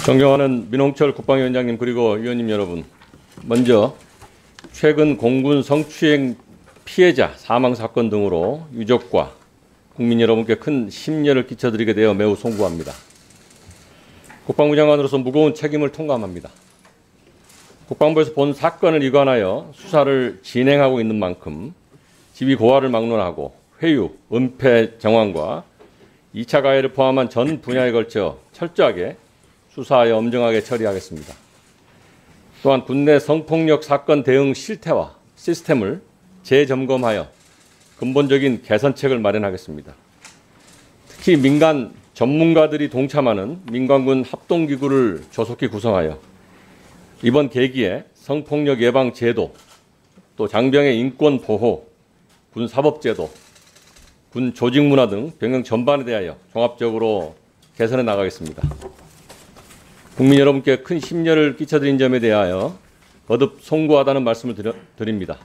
존경하는 민홍철 국방위원장님 그리고 위원님 여러분, 먼저 최근 공군 성추행 피해자 사망 사건 등으로 유족과 국민 여러분께 큰 심려를 끼쳐드리게 되어 매우 송구합니다. 국방부 장관으로서 무거운 책임을 통감합니다. 국방부에서 본 사건을 이관하여 수사를 진행하고 있는 만큼 지휘 고하를 막론하고 회유, 은폐 정황과 2차 가해를 포함한 전 분야에 걸쳐 철저하게 수사하여 엄정하게 처리하겠습니다. 또한 군내 성폭력 사건 대응 실태와 시스템을 재점검하여 근본적인 개선책을 마련하겠습니다. 특히 민간 전문가들이 동참하는 민관군 합동기구를 조속히 구성하여 이번 계기에 성폭력 예방 제도, 또 장병의 인권 보호, 군 사법제도, 군 조직 문화 등 병영 전반에 대하여 종합적으로 개선해 나가겠습니다. 국민 여러분께 큰 심려를 끼쳐드린 점에 대하여 거듭 송구하다는 말씀을 드립니다.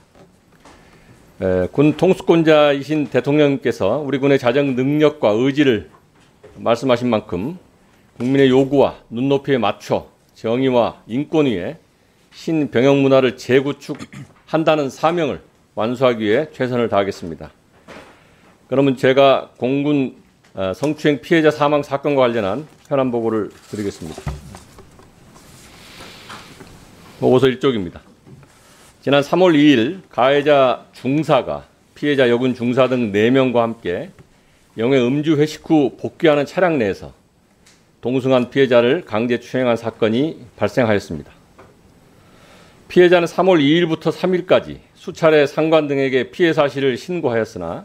군 통수권자이신 대통령님께서 우리 군의 자정 능력과 의지를 말씀하신 만큼 국민의 요구와 눈높이에 맞춰 정의와 인권 위에 신병영 문화를 재구축한다는 사명을 완수하기 위해 최선을 다하겠습니다. 그러면 제가 공군 성추행 피해자 사망 사건과 관련한 현안 보고를 드리겠습니다. 보고서 1쪽입니다. 지난 3월 2일 가해자 중사가 피해자 여군 중사 등 4명과 함께 영해 음주 회식 후 복귀하는 차량 내에서 동승한 피해자를 강제 추행한 사건이 발생하였습니다. 피해자는 3월 2일부터 3일까지 수차례 상관 등에게 피해 사실을 신고하였으나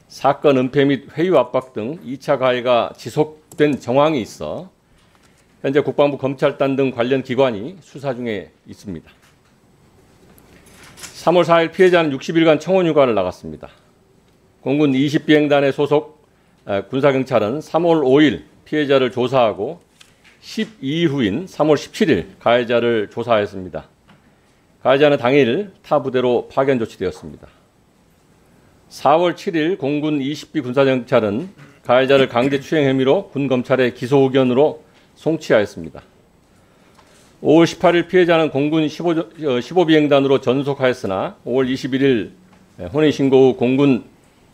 사건 은폐 및 회유 압박 등 2차 가해가 지속된 정황이 있어 현재 국방부 검찰단 등 관련 기관이 수사 중에 있습니다. 3월 4일 피해자는 60일간 청원휴가를 나갔습니다. 공군 20비행단의 소속 군사경찰은 3월 5일 피해자를 조사하고 12후인 3월 17일 가해자를 조사하였습니다. 가해자는 당일 타 부대로 파견 조치되었습니다. 4월 7일 공군 20비 군사경찰은 가해자를 강제 추행 혐의로 군검찰의 기소 의견으로 송치하였습니다. 5월 18일 피해자는 공군 15비행단으로 전속하였으나 5월 21일 혼인신고 후 공군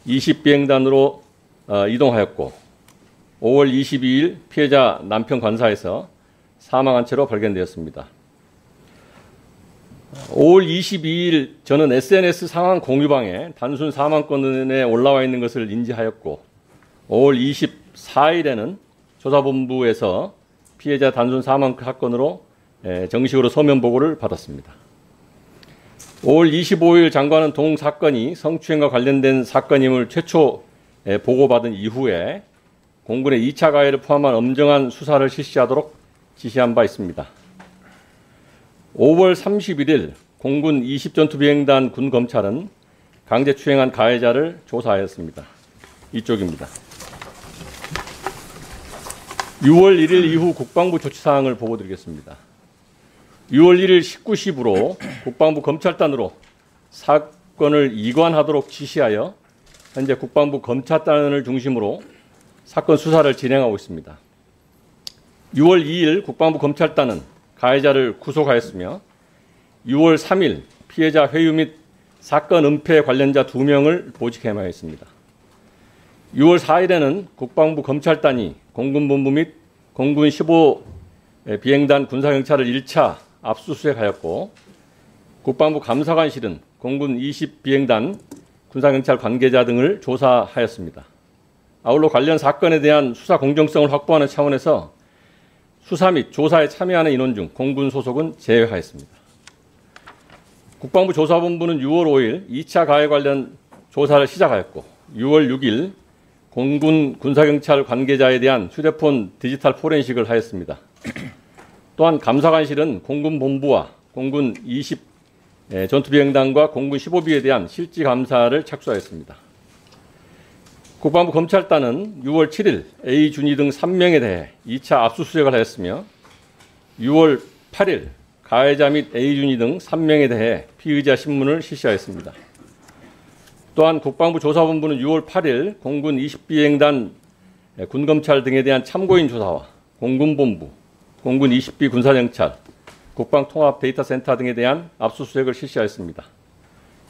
20비행단으로 이동하였고 5월 22일 피해자 남편 관사에서 사망한 채로 발견되었습니다. 5월 22일 저는 SNS 상황 공유방에 단순 사망권에 올라와 있는 것을 인지하였고 5월 24일에는 조사본부에서 피해자 단순 사망 사건으로 정식으로 서면 보고를 받았습니다. 5월 25일 장관은 동 사건이 성추행과 관련된 사건임을 최초 보고받은 이후에 공군의 2차 가해를 포함한 엄정한 수사를 실시하도록 지시한 바 있습니다. 5월 31일 공군 20전투비행단 군검찰은 강제 추행한 가해자를 조사하였습니다. 이쪽입니다. 6월 1일 이후 국방부 조치사항을 보고드리겠습니다. 6월 1일 19시부로 국방부 검찰단으로 사건을 이관하도록 지시하여 현재 국방부 검찰단을 중심으로 사건 수사를 진행하고 있습니다. 6월 2일 국방부 검찰단은 가해자를 구속하였으며 6월 3일 피해자 회유 및 사건 은폐 관련자 2명을 보직 해마했습니다. 6월 4일에는 국방부 검찰단이 공군본부 및 공군 15비행단 군사경찰을 1차 압수수색하였고 국방부 감사관실은 공군 20비행단 군사경찰 관계자 등을 조사하였습니다. 아울러 관련 사건에 대한 수사 공정성을 확보하는 차원에서 수사 및 조사에 참여하는 인원 중 공군 소속은 제외하였습니다. 국방부 조사본부는 6월 5일 2차 가해 관련 조사를 시작하였고 6월 6일 공군 군사경찰 관계자에 대한 휴대폰 디지털 포렌식을 하였습니다. 또한 감사관실은 공군본부와 공군 20 전투비행단과 공군 15비에 대한 실지 감사를 착수하였습니다. 국방부 검찰단은 6월 7일 A 준이 등 3명에 대해 2차 압수수색을 하였으며 6월 8일 가해자 및 A 준이 등 3명에 대해 피의자 신문을 실시하였습니다. 또한 국방부 조사본부는 6월 8일 공군 20비행단 군검찰 등에 대한 참고인 조사와 공군본부, 공군 20비 군사정찰, 국방통합데이터센터 등에 대한 압수수색을 실시하였습니다.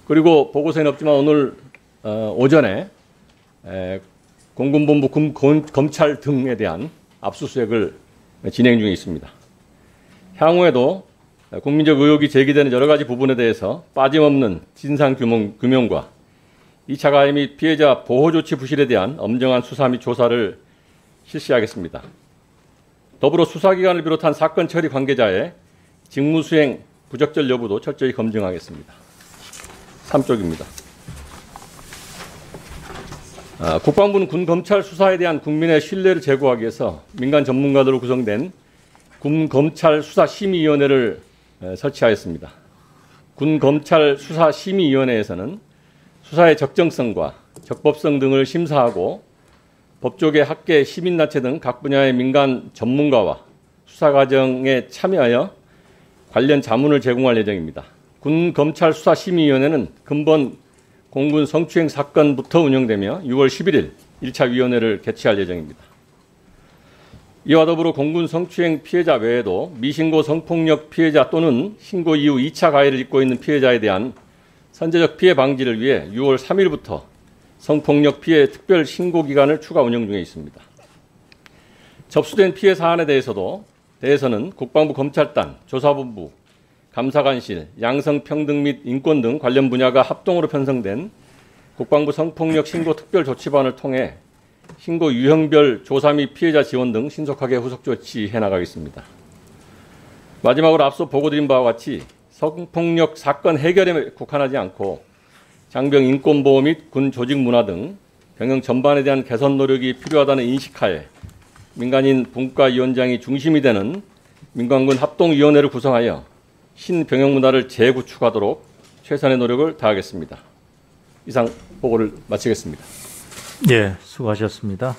그리고 보고서에는 없지만 오늘 오전에 공군본부 검찰 등에 대한 압수수색을 진행 중에 있습니다. 향후에도 국민적 의혹이 제기되는 여러 가지 부분에 대해서 빠짐없는 진상규명과 2차 가해 및 피해자 보호조치 부실에 대한 엄정한 수사 및 조사를 실시하겠습니다. 더불어 수사기관을 비롯한 사건 처리 관계자의 직무수행 부적절 여부도 철저히 검증하겠습니다. 3쪽입니다. 국방부는 군검찰 수사에 대한 국민의 신뢰를 제고하기 위해서 민간 전문가들로 구성된 군검찰 수사심의위원회를 설치하였습니다. 군검찰 수사심의위원회에서는 수사의 적정성과 적법성 등을 심사하고 법조계, 학계, 시민단체 등 각 분야의 민간 전문가와 수사 과정에 참여하여 관련 자문을 제공할 예정입니다. 군검찰수사심의위원회는 근본 공군 성추행 사건부터 운영되며 6월 11일 1차 위원회를 개최할 예정입니다. 이와 더불어 공군 성추행 피해자 외에도 미신고 성폭력 피해자 또는 신고 이후 2차 가해를 입고 있는 피해자에 대한 선제적 피해 방지를 위해 6월 3일부터 성폭력 피해 특별 신고 기간을 추가 운영 중에 있습니다. 접수된 피해 사안에 대해서는 국방부 검찰단, 조사본부, 감사관실, 양성평등 및 인권 등 관련 분야가 합동으로 편성된 국방부 성폭력 신고 특별조치반을 통해 신고 유형별 조사 및 피해자 지원 등 신속하게 후속 조치해 나가겠습니다. 마지막으로 앞서 보고드린 바와 같이 성폭력 사건 해결에 국한하지 않고 장병 인권보호 및 군 조직 문화 등 병영 전반에 대한 개선 노력이 필요하다는 인식하에 민간인 분과위원장이 중심이 되는 민관군 합동위원회를 구성하여 신병영 문화를 재구축하도록 최선의 노력을 다하겠습니다. 이상 보고를 마치겠습니다. 예, 수고하셨습니다.